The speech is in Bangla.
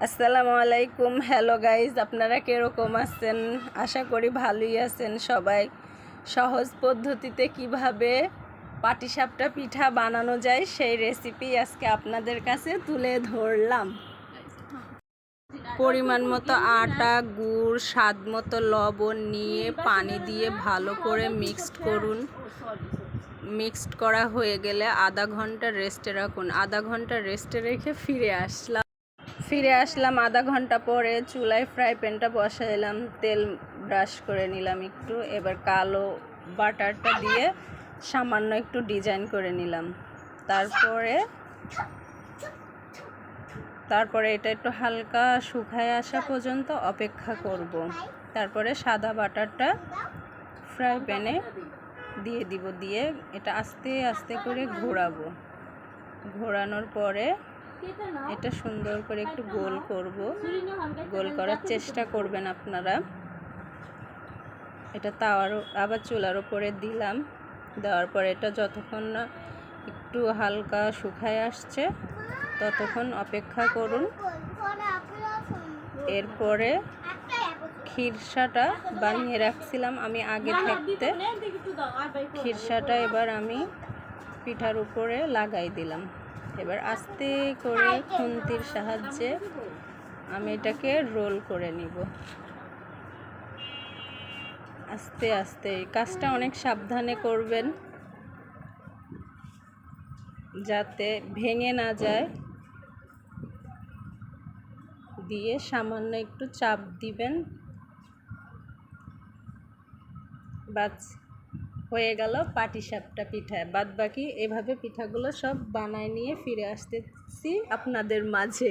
আসসালামু আলাইকুম। হ্যালো গাইজ, আপনারা কীরকম আছেন? আশা করি ভালোই আছেন সবাই। সহজ পদ্ধতিতে কিভাবে পাটিসাপটা পিঠা বানানো যায় সেই রেসিপি আজকে আপনাদের কাছে তুলে ধরলাম। পরিমাণ মতো আটা, গুড়, স্বাদ মতো লবণ নিয়ে পানি দিয়ে ভালো করে মিক্সড করুন। মিক্সড করা হয়ে গেলে আধা ঘন্টা রেস্টে রাখুন। আধা ঘন্টা রেস্টে রেখে ফিরে আসলাম আধা ঘন্টা পরে। চুলায় ফ্রাই প্যানটা বসাইলাম, তেল ব্রাশ করে নিলাম একটু। এবার কালো বাটারটা দিয়ে সামান্য একটু ডিজাইন করে নিলাম। তারপরে এটা একটু হালকা শুকায় আসা পর্যন্ত অপেক্ষা করব। তারপরে সাদা বাটারটা ফ্রাই প্যানে দিয়ে দিব, দিয়ে এটা আস্তে আস্তে করে ঘোরাবো। ঘোরানোর পরে এটা সুন্দর করে একটু গোল করব। গোল করার চেষ্টা করবেন আপনারা। এটা তাওয়ার আবার চুলার উপরে দিলাম। দেওয়ার পরে এটা যতক্ষণ না একটু হালকা শুকায় আসছে ততক্ষণ অপেক্ষা করুন। এরপরে খিরসাটা বানিয়ে রাখছিলাম আমি আগে থাকতে। খিরসাটা এবার আমি পিঠার উপরে লাগাই দিলাম। এবার আস্তে করে খুন্তির সাহায্যে আমি এটাকে রোল করে নিব আস্তে আস্তে। এই কাজটা অনেক সাবধানে করবেন যাতে ভেঙে না যায়। দিয়ে সামান্য একটু চাপ দিবেন, বাস হয়ে গেল পাটিসাপটা পিঠা। বাদ বাকি এভাবে পিঠাগুলো সব বানায় নিয়ে ফিরে আসতেছি আপনাদের মাঝে।